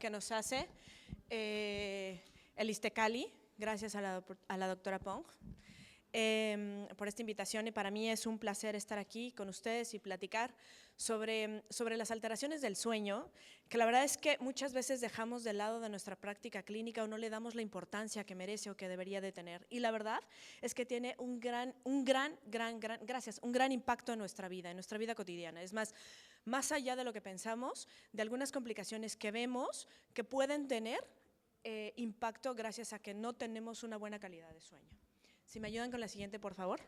que nos hace el Iztecali, gracias a la doctora Pong, por esta invitación, y para mí es un placer estar aquí con ustedes y platicar sobre las alteraciones del sueño, que la verdad es que muchas veces dejamos de lado de nuestra práctica clínica o no le damos la importancia que merece o que debería de tener. Y la verdad es que tiene un gran impacto en nuestra vida cotidiana. Es más allá de lo que pensamos, de algunas complicaciones que vemos que pueden tener impacto gracias a que no tenemos una buena calidad de sueño. Si me ayudan con la siguiente, por favor.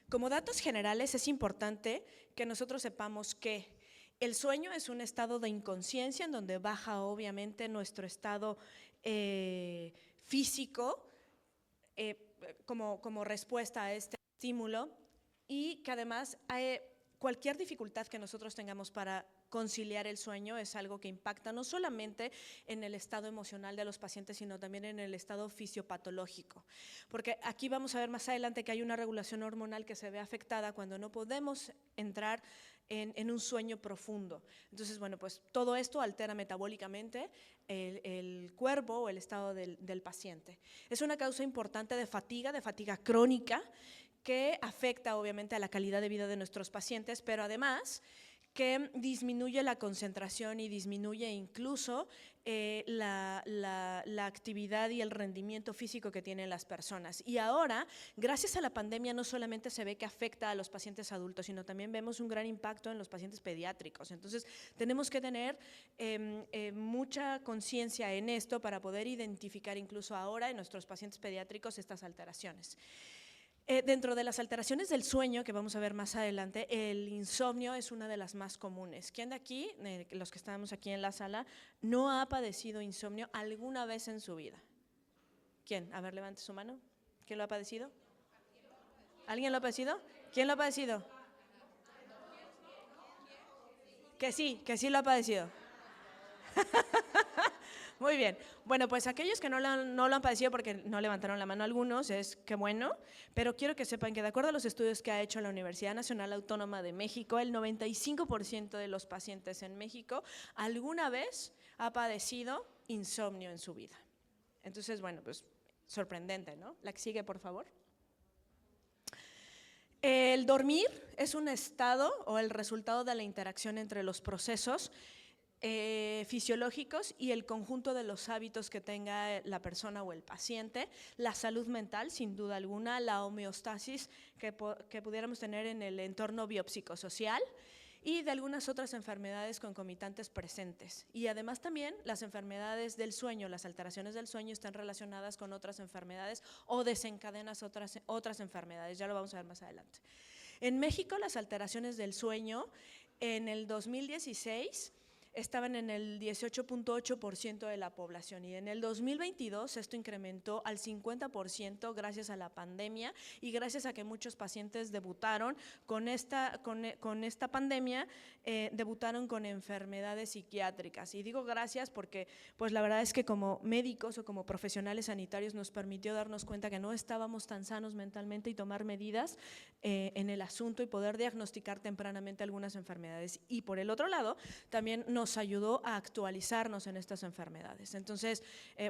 Como datos generales, es importante que nosotros sepamos que el sueño es un estado de inconsciencia en donde baja obviamente nuestro estado físico como respuesta a este estímulo, y que además cualquier dificultad que nosotros tengamos para conciliar el sueño es algo que impacta no solamente en el estado emocional de los pacientes, sino también en el estado fisiopatológico. Porque aquí vamos a ver más adelante que hay una regulación hormonal que se ve afectada cuando no podemos entrar en un sueño profundo. Entonces, bueno, pues todo esto altera metabólicamente el cuerpo o el estado del paciente. Es una causa importante de fatiga crónica, que afecta obviamente a la calidad de vida de nuestros pacientes, pero además que disminuye la concentración y disminuye incluso la actividad y el rendimiento físico que tienen las personas. Y ahora, gracias a la pandemia, no solamente se ve que afecta a los pacientes adultos, sino también vemos un gran impacto en los pacientes pediátricos. Entonces, tenemos que tener mucha conciencia en esto para poder identificar incluso ahora en nuestros pacientes pediátricos estas alteraciones. Dentro de las alteraciones del sueño, que vamos a ver más adelante, el insomnio es una de las más comunes. ¿Quién de aquí, los que estamos aquí en la sala, no ha padecido insomnio alguna vez en su vida? ¿Quién? A ver, levante su mano. ¿Quién lo ha padecido? ¿Alguien lo ha padecido? ¿Quién lo ha padecido? Que sí lo ha padecido. Muy bien. Bueno, pues aquellos que no lo han padecido porque no levantaron la mano algunos, es que bueno, pero quiero que sepan que de acuerdo a los estudios que ha hecho la Universidad Nacional Autónoma de México, el 95% de los pacientes en México alguna vez ha padecido insomnio en su vida. Entonces, bueno, pues sorprendente, ¿no? La que sigue, por favor. El dormir es un estado o el resultado de la interacción entre los procesos fisiológicos y el conjunto de los hábitos que tenga la persona o el paciente, la salud mental, sin duda alguna, la homeostasis que pudiéramos tener en el entorno biopsicosocial y de algunas otras enfermedades concomitantes presentes. Y además también las enfermedades del sueño, las alteraciones del sueño están relacionadas con otras enfermedades o desencadenan otras enfermedades, ya lo vamos a ver más adelante. En México las alteraciones del sueño en el 2016 estaban en el 18.8% de la población y en el 2022 esto incrementó al 50% gracias a la pandemia y gracias a que muchos pacientes debutaron con esta pandemia, debutaron con enfermedades psiquiátricas. Y digo gracias porque pues la verdad es que como médicos o como profesionales sanitarios nos permitió darnos cuenta que no estábamos tan sanos mentalmente y tomar medidas en el asunto y poder diagnosticar tempranamente algunas enfermedades. Y por el otro lado, también nos ayudó a actualizarnos en estas enfermedades. Entonces,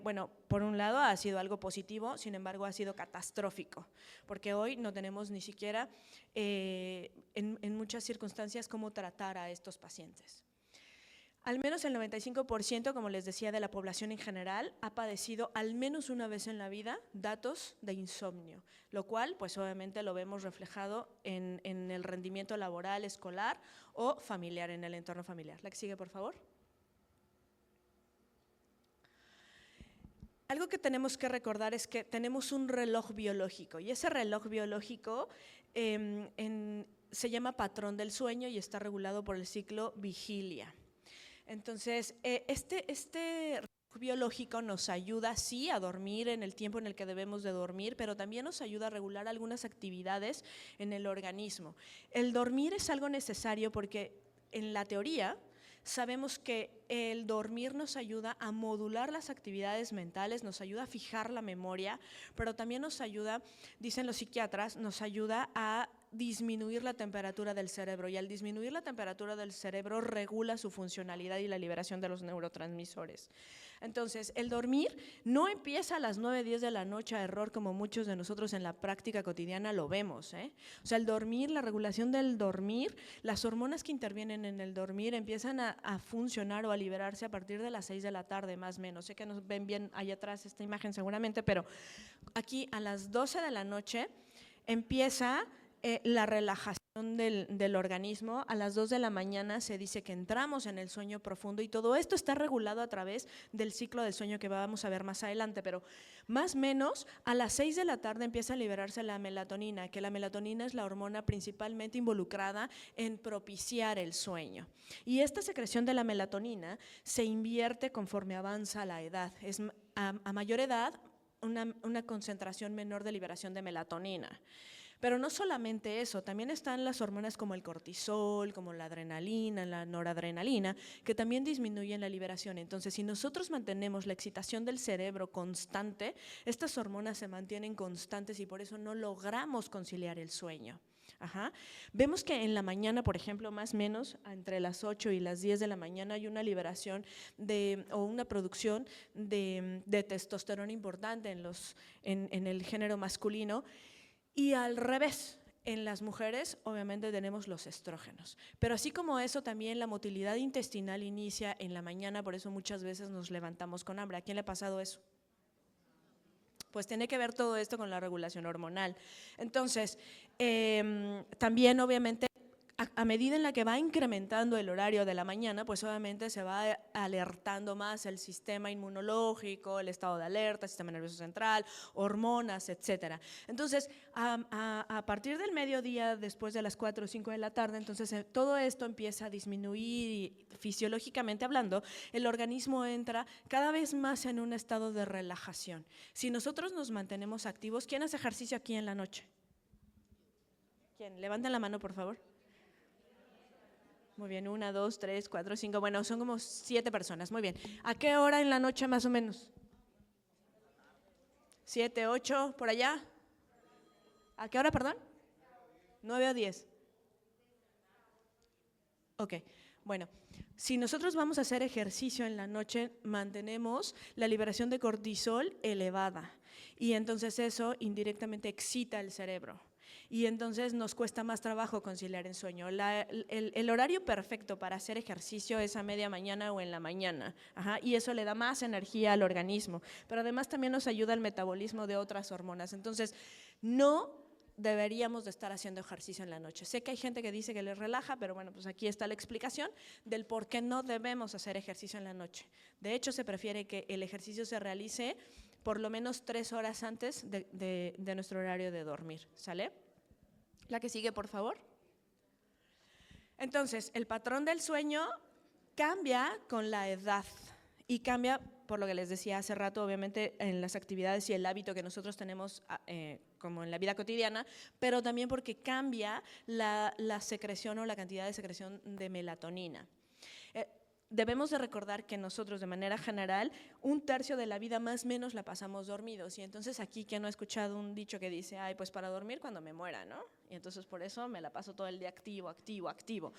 bueno, por un lado ha sido algo positivo, sin embargo ha sido catastrófico, porque hoy no tenemos ni siquiera en muchas circunstancias cómo tratar a estos pacientes. Al menos el 95%, como les decía, de la población en general ha padecido al menos una vez en la vida datos de insomnio, lo cual pues obviamente lo vemos reflejado en el rendimiento laboral, escolar o familiar, en el entorno familiar. La que sigue, por favor. Algo que tenemos que recordar es que tenemos un reloj biológico y ese reloj biológico se llama patrón del sueño y está regulado por el ciclo vigilia. Entonces, este reloj biológico nos ayuda, sí, a dormir en el tiempo en el que debemos de dormir, pero también nos ayuda a regular algunas actividades en el organismo. El dormir es algo necesario porque en la teoría sabemos que el dormir nos ayuda a modular las actividades mentales, nos ayuda a fijar la memoria, pero también nos ayuda, dicen los psiquiatras, nos ayuda a disminuir la temperatura del cerebro, y al disminuir la temperatura del cerebro regula su funcionalidad y la liberación de los neurotransmisores. Entonces, el dormir no empieza a las 9, 10 de la noche a error, como muchos de nosotros en la práctica cotidiana lo vemos, ¿eh? O sea, el dormir, la regulación del dormir, las hormonas que intervienen en el dormir empiezan a funcionar o a liberarse a partir de las 6 de la tarde, más o menos. Sé que nos ven bien allá atrás esta imagen seguramente, pero aquí a las 12 de la noche empieza la relajación del organismo. A las 2 de la mañana se dice que entramos en el sueño profundo, y todo esto está regulado a través del ciclo del sueño que vamos a ver más adelante, pero más o menos a las 6 de la tarde empieza a liberarse la melatonina, que la melatonina es la hormona principalmente involucrada en propiciar el sueño. Y esta secreción de la melatonina se invierte conforme avanza la edad. Es a mayor edad, una concentración menor de liberación de melatonina. Pero no solamente eso, también están las hormonas como el cortisol, como la adrenalina, la noradrenalina, que también disminuyen la liberación. Entonces, si nosotros mantenemos la excitación del cerebro constante, estas hormonas se mantienen constantes y por eso no logramos conciliar el sueño. Ajá. Vemos que en la mañana, por ejemplo, más o menos entre las 8 y las 10 de la mañana hay una liberación o una producción de testosterona importante en el género masculino, y al revés. En las mujeres obviamente tenemos los estrógenos, pero así como eso también la motilidad intestinal inicia en la mañana, por eso muchas veces nos levantamos con hambre. ¿A quién le ha pasado eso? Pues tiene que ver todo esto con la regulación hormonal. Entonces, también obviamente a medida en la que va incrementando el horario de la mañana, pues obviamente se va alertando más el sistema inmunológico, el estado de alerta, el sistema nervioso central, hormonas, etcétera. Entonces, a partir del mediodía, después de las 4 o 5 de la tarde, entonces todo esto empieza a disminuir y fisiológicamente hablando, el organismo entra cada vez más en un estado de relajación. Si nosotros nos mantenemos activos, ¿quién hace ejercicio aquí en la noche? ¿Quién? Levanten la mano, por favor. Muy bien, 1, 2, 3, 4, 5, bueno, son como 7 personas, muy bien. ¿A qué hora en la noche más o menos? 7, 8, por allá. ¿A qué hora, perdón? 9 o 10. Ok, bueno, si nosotros vamos a hacer ejercicio en la noche, mantenemos la liberación de cortisol elevada, y entonces eso indirectamente excita el cerebro. Y entonces nos cuesta más trabajo conciliar el sueño. El horario perfecto para hacer ejercicio es a media mañana o en la mañana. Ajá, y eso le da más energía al organismo. Pero además también nos ayuda al metabolismo de otras hormonas. Entonces, no deberíamos de estar haciendo ejercicio en la noche. Sé que hay gente que dice que les relaja, pero bueno, pues aquí está la explicación del por qué no debemos hacer ejercicio en la noche. De hecho, se prefiere que el ejercicio se realice por lo menos 3 horas antes de nuestro horario de dormir. ¿Sale? La que sigue, por favor. Entonces, el patrón del sueño cambia con la edad y cambia, por lo que les decía hace rato, obviamente en las actividades y el hábito que nosotros tenemos como en la vida cotidiana, pero también porque cambia la secreción o la cantidad de secreción de melatonina. Debemos de recordar que nosotros, de manera general, 1/3 de la vida más o menos la pasamos dormidos. Y entonces aquí, ¿quién no ha escuchado un dicho que dice, ay, pues para dormir cuando me muera, ¿no? Y entonces por eso me la paso todo el día activo, activo, activo.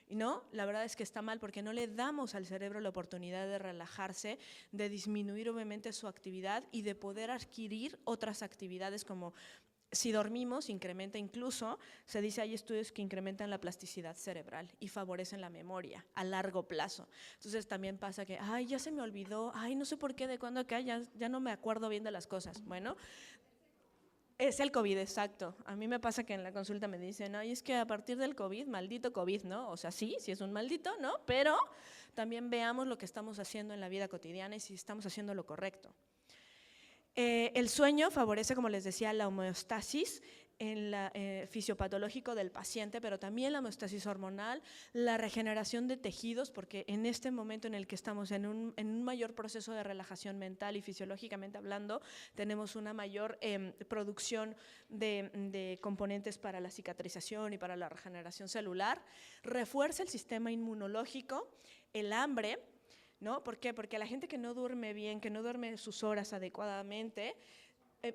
Y no, la verdad es que está mal, porque no le damos al cerebro la oportunidad de relajarse, de disminuir obviamente su actividad y de poder adquirir otras actividades como... Si dormimos, incrementa incluso, se dice, hay estudios que incrementan la plasticidad cerebral y favorecen la memoria a largo plazo. Entonces también pasa que, ay, ya se me olvidó, ay, no sé por qué, de cuándo acá, ya no me acuerdo bien de las cosas. Bueno, es el COVID, exacto. A mí me pasa que en la consulta me dicen, ay, es que a partir del COVID, maldito COVID, ¿no? O sea, sí es un maldito, ¿no? Pero también veamos lo que estamos haciendo en la vida cotidiana y si estamos haciendo lo correcto. El sueño favorece, como les decía, la homeostasis en la fisiopatológico del paciente, pero también la homeostasis hormonal, la regeneración de tejidos, porque en este momento en el que estamos en un mayor proceso de relajación mental y fisiológicamente hablando, tenemos una mayor producción de componentes para la cicatrización y para la regeneración celular, refuerza el sistema inmunológico, el hambre, ¿no? ¿Por qué? Porque la gente que no duerme bien, que no duerme sus horas adecuadamente,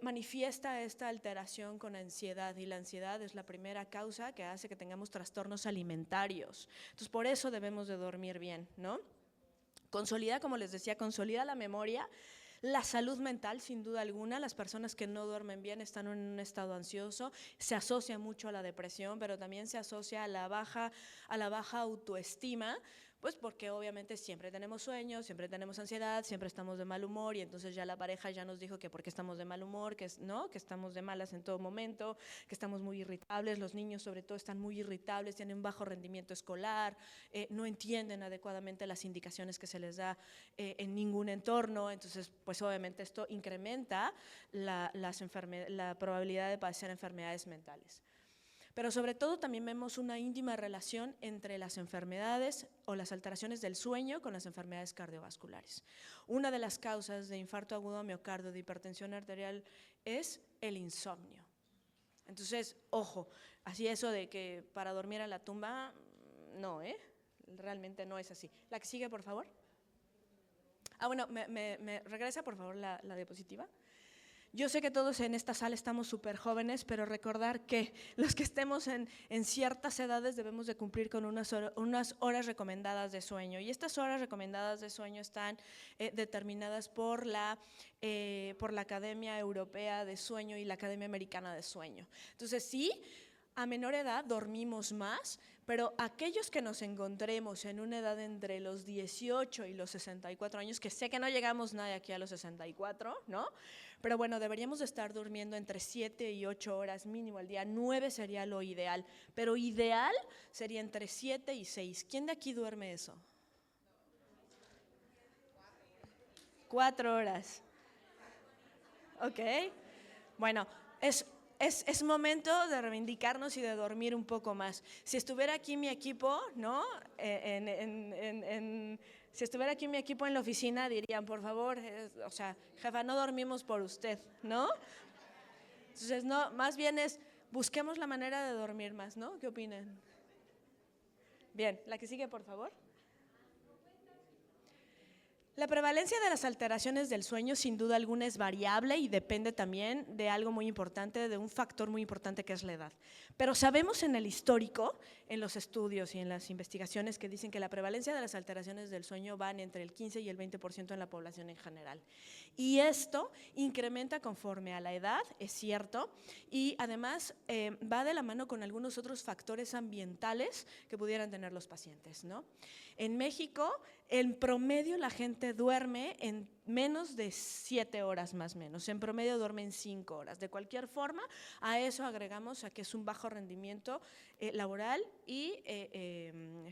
manifiesta esta alteración con ansiedad, y la ansiedad es la primera causa que hace que tengamos trastornos alimentarios. Entonces, por eso debemos de dormir bien, ¿no? Consolida, como les decía, consolida la memoria, la salud mental, sin duda alguna. Las personas que no duermen bien están en un estado ansioso, se asocia mucho a la depresión, pero también se asocia a la baja autoestima, pues porque obviamente siempre tenemos sueños, siempre tenemos ansiedad, siempre estamos de mal humor, y entonces ya la pareja ya nos dijo que porque estamos de mal humor, ¿no? Que estamos de malas en todo momento, que estamos muy irritables. Los niños sobre todo están muy irritables, tienen bajo rendimiento escolar, no entienden adecuadamente las indicaciones que se les da en ningún entorno. Entonces, pues obviamente esto incrementa la probabilidad de padecer enfermedades mentales. Pero sobre todo también vemos una íntima relación entre las enfermedades o las alteraciones del sueño con las enfermedades cardiovasculares. Una de las causas de infarto agudo de miocardio, de hipertensión arterial, es el insomnio. Entonces, ojo, así eso de que para dormir a la tumba, no, realmente no es así. La que sigue, por favor. Bueno, me regresa por favor la diapositiva. Yo sé que todos en esta sala estamos súper jóvenes, pero recordar que los que estemos en ciertas edades debemos de cumplir con unas horas recomendadas de sueño, y estas horas recomendadas de sueño están determinadas por la Academia Europea de Sueño y la Academia Americana de Sueño. Entonces, sí, a menor edad dormimos más, pero aquellos que nos encontremos en una edad entre los 18 y los 64 años, que sé que no llegamos nadie aquí a los 64, ¿no? Pero bueno, deberíamos de estar durmiendo entre 7 y 8 horas mínimo al día. 9 sería lo ideal, pero ideal sería entre 7 y 6. ¿Quién de aquí duerme eso? 4 horas. Ok. Bueno, es momento de reivindicarnos y de dormir un poco más. Si estuviera aquí mi equipo, ¿no? Si estuviera aquí mi equipo en la oficina, dirían, por favor, o sea, jefa, no dormimos por usted, ¿no? Entonces, no, más bien busquemos la manera de dormir más, ¿no? ¿Qué opinan? Bien, la que sigue, por favor. La prevalencia de las alteraciones del sueño sin duda alguna es variable y depende también de algo muy importante, de un factor muy importante que es la edad. Pero sabemos en el histórico, en los estudios y en las investigaciones, que dicen que la prevalencia de las alteraciones del sueño van entre el 15 y el 20% en la población en general. Y esto incrementa conforme a la edad, es cierto, y además va de la mano con algunos otros factores ambientales que pudieran tener los pacientes, ¿no? En México, en promedio la gente duerme en menos de 7 horas más o menos, en promedio duermen 5 horas. De cualquier forma, a eso agregamos a que es un bajo rendimiento laboral y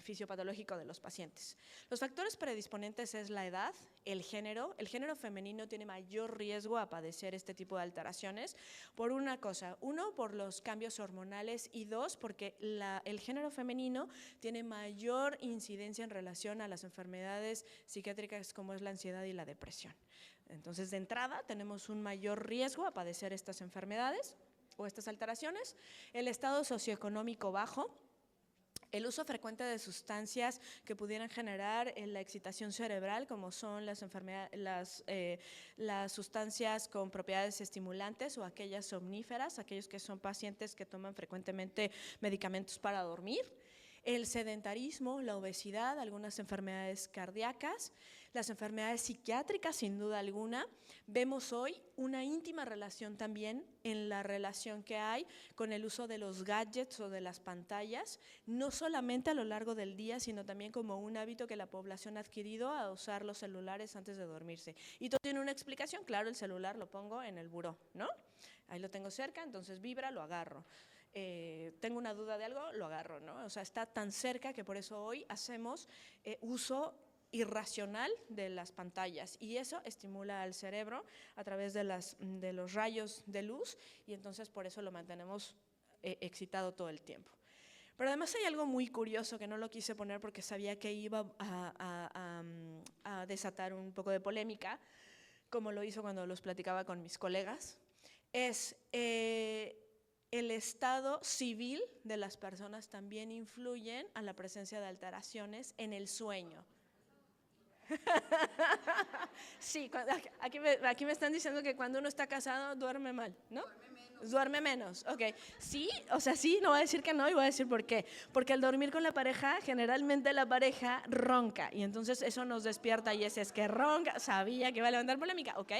fisiopatológico de los pacientes. Los factores predisponentes es la edad, el género femenino tiene mayor riesgo a padecer este tipo de alteraciones por una cosa, uno, por los cambios hormonales, y dos, porque el género femenino tiene mayor incidencia en relación a las enfermedades psiquiátricas como es la ansiedad y la depresión. Entonces, de entrada, tenemos un mayor riesgo a padecer estas enfermedades o estas alteraciones. El estado socioeconómico bajo, el uso frecuente de sustancias que pudieran generar la excitación cerebral, como son las sustancias con propiedades estimulantes o aquellas somníferas, aquellos que son pacientes que toman frecuentemente medicamentos para dormir. El sedentarismo, la obesidad, algunas enfermedades cardíacas, las enfermedades psiquiátricas, sin duda alguna. Vemos hoy una íntima relación también en la relación que hay con el uso de los gadgets o de las pantallas, no solamente a lo largo del día, sino también como un hábito que la población ha adquirido a usar los celulares antes de dormirse. Y todo tiene una explicación, claro, el celular lo pongo en el buró, ¿no? Ahí lo tengo cerca, entonces vibra, lo agarro. Tengo una duda de algo, lo agarro, ¿no? O sea, está tan cerca que por eso hoy hacemos uso irracional de las pantallas, y eso estimula al cerebro a través de los rayos de luz, y entonces por eso lo mantenemos excitado todo el tiempo. Pero además hay algo muy curioso que no lo quise poner porque sabía que iba a desatar un poco de polémica, como lo hizo cuando los platicaba con mis colegas. Es el estado civil de las personas también influyen a la presencia de alteraciones en el sueño. Sí, aquí me están diciendo que cuando uno está casado duerme mal, ¿no? Duerme menos, ok. Sí, o sea, sí, no voy a decir que no y voy a decir por qué. Porque al dormir con la pareja, generalmente la pareja ronca y entonces eso nos despierta y ese es que ronca, sabía que iba a levantar polémica, ok.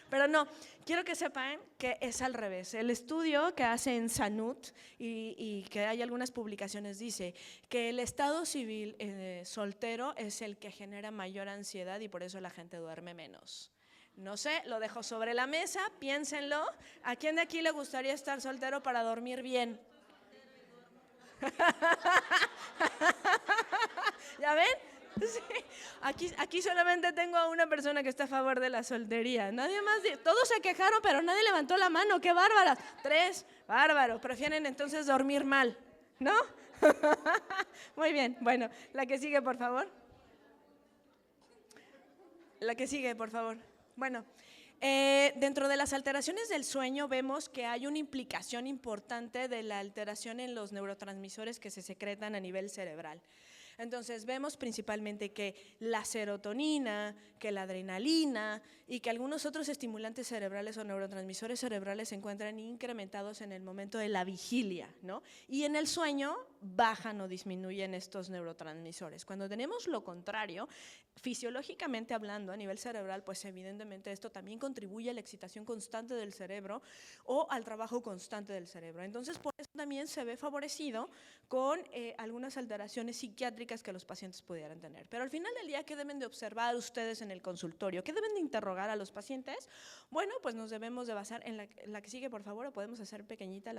Pero no, quiero que sepan que es al revés. El estudio que hace en Sanut y que hay algunas publicaciones dice que el estado civil soltero es el que genera mayor ansiedad y por eso la gente duerme menos. No sé, lo dejo sobre la mesa, piénsenlo. ¿A quién de aquí le gustaría estar soltero para dormir bien? ¿Ya ven? Sí. Aquí solamente tengo a una persona que está a favor de la soltería. Nadie más, todos se quejaron, pero nadie levantó la mano. ¡Qué bárbaras! 3, bárbaro. Prefieren entonces dormir mal, ¿no? Muy bien, bueno, la que sigue, por favor. La que sigue, por favor. Bueno, dentro de las alteraciones del sueño vemos que hay una implicación importante de la alteración en los neurotransmisores que se secretan a nivel cerebral. Entonces vemos principalmente que la serotonina, que la adrenalina y que algunos otros estimulantes cerebrales o neurotransmisores cerebrales se encuentran incrementados en el momento de la vigilia, ¿no? Y en el sueño bajan o disminuyen estos neurotransmisores. Cuando tenemos lo contrario, fisiológicamente hablando a nivel cerebral, pues evidentemente esto también contribuye a la excitación constante del cerebro o al trabajo constante del cerebro. Entonces, por eso también se ve favorecido con algunas alteraciones psiquiátricas que los pacientes pudieran tener. Pero al final del día, ¿qué deben de observar ustedes en el consultorio? ¿Qué deben de interrogar a los pacientes? Bueno, pues nos debemos de basar en la que sigue, por favor, o podemos hacer pequeñita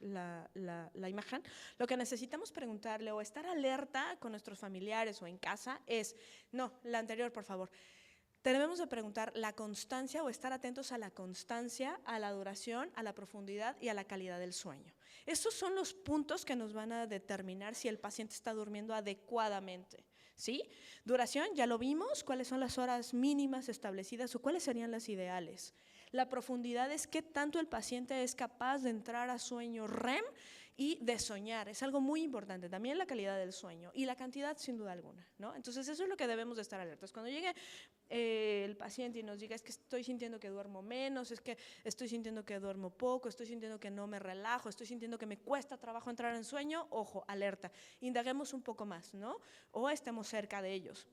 la imagen. Lo que necesitamos preguntarle o estar alerta con nuestros familiares o en casa es, no, la anterior, por favor. Debemos de preguntar la constancia o estar atentos a la constancia, a la duración, a la profundidad y a la calidad del sueño. Estos son los puntos que nos van a determinar si el paciente está durmiendo adecuadamente. ¿Sí? Duración, ya lo vimos, cuáles son las horas mínimas establecidas o cuáles serían las ideales. La profundidad es qué tanto el paciente es capaz de entrar a sueño REM y de soñar. Es algo muy importante. También la calidad del sueño y la cantidad, sin duda alguna, ¿no? Entonces, eso es lo que debemos de estar alertas. Cuando llegue el paciente y nos diga, es que estoy sintiendo que duermo menos, es que estoy sintiendo que duermo poco, estoy sintiendo que no me relajo, estoy sintiendo que me cuesta trabajo entrar en sueño, ojo, alerta. Indaguemos un poco más, ¿no? O estemos cerca de ellos.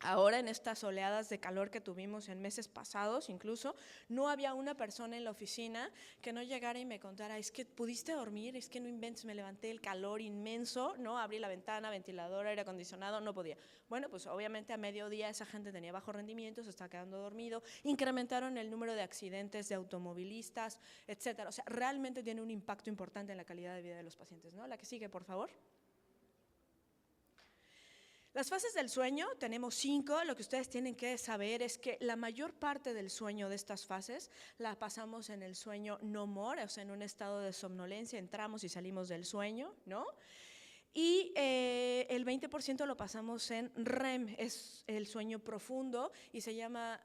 Ahora en estas oleadas de calor que tuvimos en meses pasados, incluso, no había una persona en la oficina que no llegara y me contara, es que pudiste dormir, es que no inventes, me levanté el calor inmenso, ¿no? Abrí la ventana, ventilador, aire acondicionado, no podía. Bueno, pues obviamente a mediodía esa gente tenía bajo rendimiento, se estaba quedando dormido, incrementaron el número de accidentes de automovilistas, etcétera. O sea, realmente tiene un impacto importante en la calidad de vida de los pacientes, ¿no? La que sigue, por favor. Las fases del sueño, tenemos 5, lo que ustedes tienen que saber es que la mayor parte del sueño de estas fases la pasamos en el sueño no more, o sea, en un estado de somnolencia, entramos y salimos del sueño, ¿no? Y el 20% lo pasamos en REM, es el sueño profundo y se llama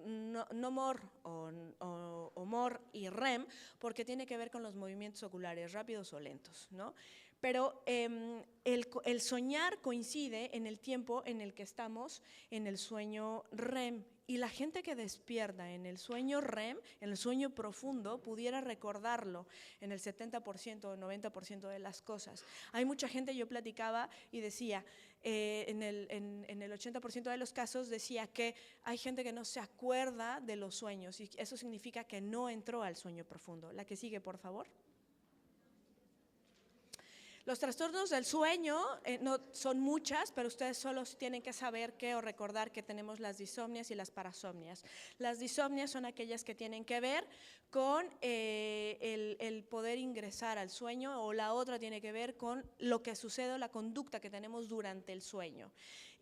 no more o more y REM porque tiene que ver con los movimientos oculares rápidos o lentos, ¿no? Pero el soñar coincide en el tiempo en el que estamos en el sueño REM y la gente que despierta en el sueño REM, en el sueño profundo, pudiera recordarlo en el 70% o 90% de las cosas. Hay mucha gente, yo platicaba y decía, en el 80% de los casos decía que hay gente que no se acuerda de los sueños y eso significa que no entró al sueño profundo. La que sigue, por favor. Los trastornos del sueño no son muchas, pero ustedes solo tienen que saber que o recordar que tenemos las disomnias y las parasomnias. Las disomnias son aquellas que tienen que ver con el poder ingresar al sueño o la otra tiene que ver con lo que sucede o la conducta que tenemos durante el sueño.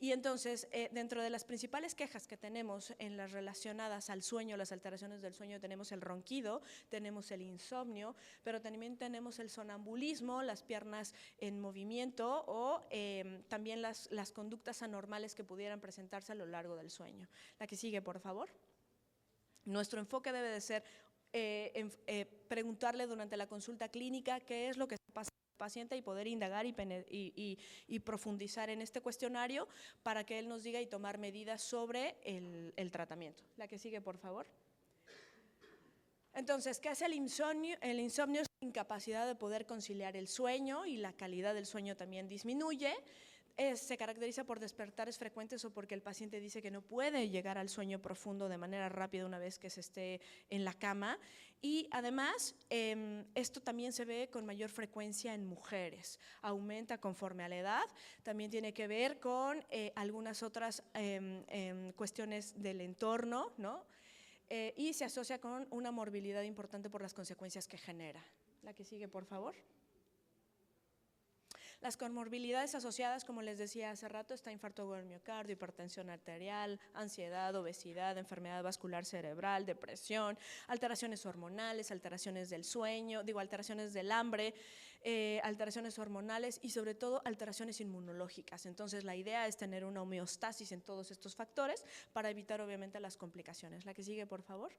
Y entonces, dentro de las principales quejas que tenemos en las relacionadas al sueño, las alteraciones del sueño, tenemos el ronquido, tenemos el insomnio, pero también tenemos el sonambulismo, las piernas en movimiento o también las conductas anormales que pudieran presentarse a lo largo del sueño. La que sigue, por favor. Nuestro enfoque debe de ser preguntarle durante la consulta clínica qué es lo que está pasando paciente y poder indagar y profundizar en este cuestionario para que él nos diga y tomar medidas sobre el tratamiento. La que sigue, por favor. Entonces, ¿qué hace el insomnio? El insomnio es la incapacidad de poder conciliar el sueño y la calidad del sueño también disminuye. Se caracteriza por despertares frecuentes o porque el paciente dice que no puede llegar al sueño profundo de manera rápida una vez que se esté en la cama. Y además, esto también se ve con mayor frecuencia en mujeres, aumenta conforme a la edad, también tiene que ver con algunas otras cuestiones del entorno, ¿no? Y se asocia con una morbilidad importante por las consecuencias que genera. La que sigue, por favor. Las comorbilidades asociadas, como les decía hace rato, está infarto del miocardio, hipertensión arterial, ansiedad, obesidad, enfermedad vascular cerebral, depresión, alteraciones hormonales, alteraciones del sueño, alteraciones del hambre, alteraciones hormonales y sobre todo alteraciones inmunológicas. Entonces la idea es tener una homeostasis en todos estos factores para evitar obviamente las complicaciones. La que sigue, por favor.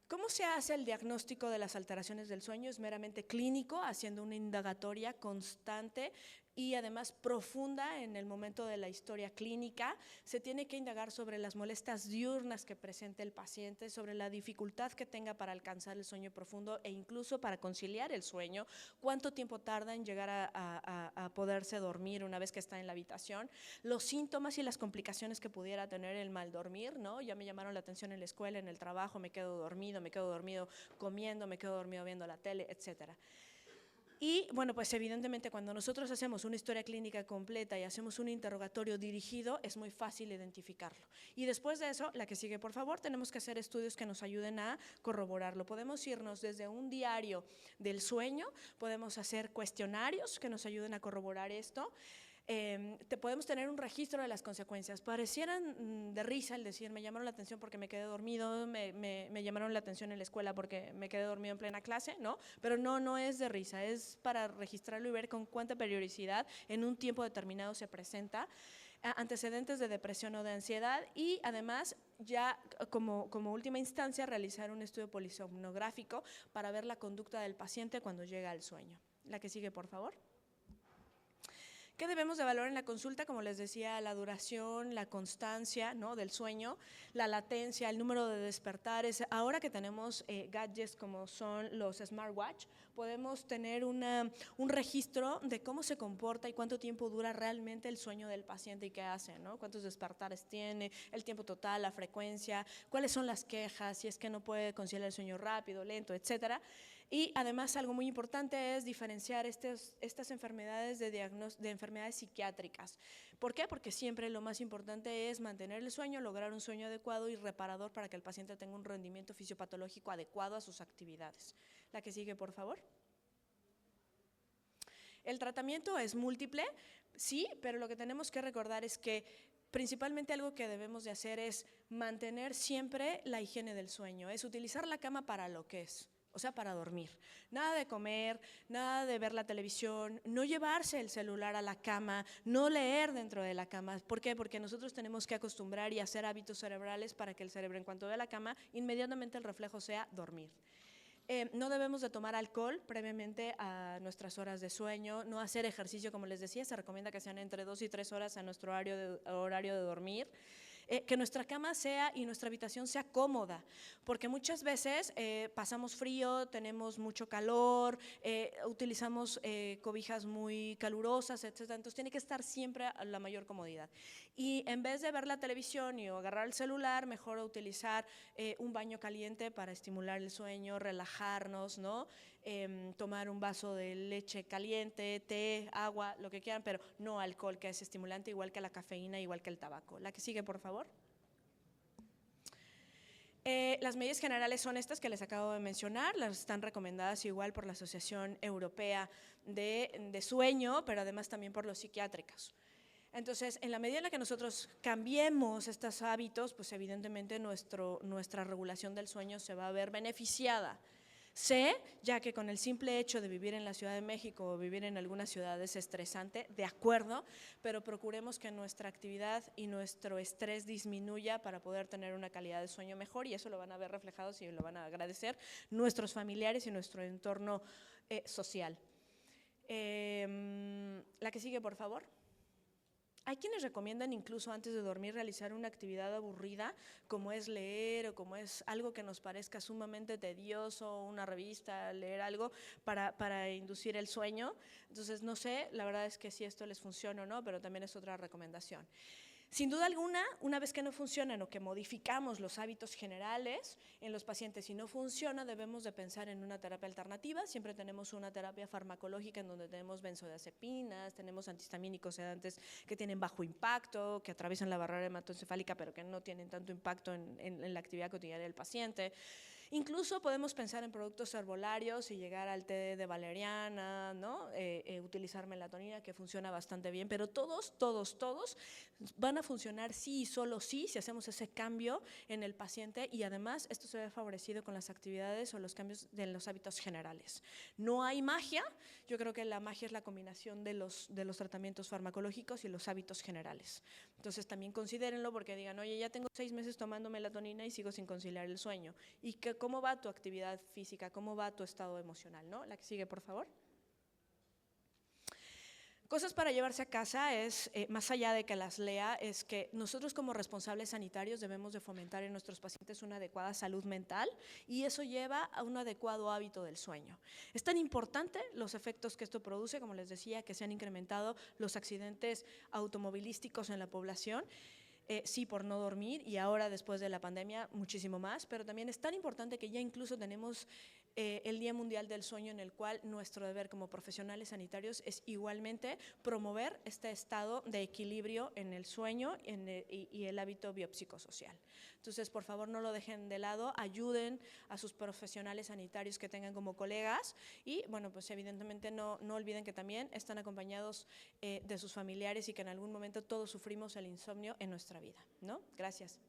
¿Cómo se hace el diagnóstico de las alteraciones del sueño? Es meramente clínico, haciendo una indagatoria constante y además profunda en el momento de la historia clínica. Se tiene que indagar sobre las molestias diurnas que presente el paciente, sobre la dificultad que tenga para alcanzar el sueño profundo e incluso para conciliar el sueño, cuánto tiempo tarda en llegar a poderse dormir una vez que está en la habitación, los síntomas y las complicaciones que pudiera tener el mal dormir, ¿no? Ya me llamaron la atención en la escuela, en el trabajo, me quedo dormido comiendo, me quedo dormido viendo la tele, etcétera. Y bueno, pues evidentemente cuando nosotros hacemos una historia clínica completa y hacemos un interrogatorio dirigido, es muy fácil identificarlo. Y después de eso, la que sigue, por favor, tenemos que hacer estudios que nos ayuden a corroborarlo. Podemos irnos desde un diario del sueño, podemos hacer cuestionarios que nos ayuden a corroborar esto. Podemos tener un registro de las consecuencias. Parecieran de risa el decir, me llamaron la atención porque me quedé dormido, me llamaron la atención en la escuela porque me quedé dormido en plena clase, ¿no? Pero no es de risa, es para registrarlo y ver con cuánta periodicidad en un tiempo determinado se presenta, antecedentes de depresión o de ansiedad y además ya como última instancia realizar un estudio polisomnográfico para ver la conducta del paciente cuando llega al sueño. La que sigue, por favor. ¿Qué debemos de valorar en la consulta? Como les decía, la duración, la constancia, ¿no?, del sueño, la latencia, el número de despertares. Ahora que tenemos gadgets como son los smartwatch, podemos tener un registro de cómo se comporta y cuánto tiempo dura realmente el sueño del paciente y qué hace, ¿no? Cuántos despertares tiene, el tiempo total, la frecuencia, cuáles son las quejas, si es que no puede conciliar el sueño rápido, lento, etcétera. Y además algo muy importante es diferenciar estas enfermedades de enfermedades psiquiátricas. ¿Por qué? Porque siempre lo más importante es mantener el sueño, lograr un sueño adecuado y reparador para que el paciente tenga un rendimiento fisiopatológico adecuado a sus actividades. La que sigue, por favor. El tratamiento es múltiple, sí, pero lo que tenemos que recordar es que principalmente algo que debemos de hacer es mantener siempre la higiene del sueño, es utilizar la cama para lo que es. O sea, para dormir. Nada de comer, nada de ver la televisión, no llevarse el celular a la cama, no leer dentro de la cama. ¿Por qué? Porque nosotros tenemos que acostumbrar y hacer hábitos cerebrales para que el cerebro, en cuanto ve la cama, inmediatamente el reflejo sea dormir. No debemos de tomar alcohol previamente a nuestras horas de sueño, no hacer ejercicio, como les decía, se recomienda que sean entre 2 y 3 horas a nuestro horario de dormir. Que nuestra cama sea y nuestra habitación sea cómoda, porque muchas veces pasamos frío, tenemos mucho calor, utilizamos cobijas muy calurosas, etc. Entonces tiene que estar siempre a la mayor comodidad. Y en vez de ver la televisión o agarrar el celular, mejor utilizar un baño caliente para estimular el sueño, relajarnos, ¿no? Tomar un vaso de leche caliente, té, agua, lo que quieran, pero no alcohol, que es estimulante, igual que la cafeína, igual que el tabaco. La que sigue, por favor. Las medidas generales son estas que les acabo de mencionar, las están recomendadas igual por la Asociación Europea de Sueño, pero además también por los psiquiátricos. Entonces, en la medida en la que nosotros cambiemos estos hábitos, pues evidentemente nuestra regulación del sueño se va a ver beneficiada. Sé, ya que con el simple hecho de vivir en la Ciudad de México o vivir en alguna ciudad es estresante, de acuerdo, pero procuremos que nuestra actividad y nuestro estrés disminuya para poder tener una calidad de sueño mejor y eso lo van a ver reflejado y lo van a agradecer nuestros familiares y nuestro entorno social. La que sigue, por favor. Hay quienes recomiendan incluso antes de dormir realizar una actividad aburrida, como es leer o como es algo que nos parezca sumamente tedioso, una revista, leer algo para inducir el sueño. Entonces, no sé, la verdad es que si esto les funciona o no, pero también es otra recomendación. Sin duda alguna, una vez que no funcionan o que modificamos los hábitos generales en los pacientes y no funciona, debemos de pensar en una terapia alternativa. Siempre tenemos una terapia farmacológica en donde tenemos benzodiazepinas, tenemos antihistamínicos sedantes que tienen bajo impacto, que atraviesan la barrera hematoencefálica, pero que no tienen tanto impacto en la actividad cotidiana del paciente. Incluso podemos pensar en productos herbolarios y llegar al té de valeriana, ¿no? Utilizar melatonina, que funciona bastante bien, pero todos van a funcionar sí y solo sí si hacemos ese cambio en el paciente, y además esto se ve favorecido con las actividades o los cambios de los hábitos generales. No hay magia, yo creo que la magia es la combinación de los tratamientos farmacológicos y los hábitos generales. Entonces también considérenlo, porque digan, oye, ya tengo 6 meses tomando melatonina y sigo sin conciliar el sueño. ¿Y cómo va tu actividad física? ¿Cómo va tu estado emocional? ¿No? La que sigue, por favor. Cosas para llevarse a casa es, más allá de que las lea, es que nosotros como responsables sanitarios debemos de fomentar en nuestros pacientes una adecuada salud mental, y eso lleva a un adecuado hábito del sueño. Es tan importante los efectos que esto produce, como les decía, que se han incrementado los accidentes automovilísticos en la población. Sí, por no dormir, y ahora después de la pandemia muchísimo más, pero también es tan importante que ya incluso tenemos el Día Mundial del Sueño, en el cual nuestro deber como profesionales sanitarios es igualmente promover este estado de equilibrio en el sueño y el hábito biopsicosocial. Entonces, por favor, no lo dejen de lado, ayuden a sus profesionales sanitarios que tengan como colegas, y bueno, pues evidentemente no olviden que también están acompañados de sus familiares y que en algún momento todos sufrimos el insomnio en nuestra vida, ¿no? Gracias.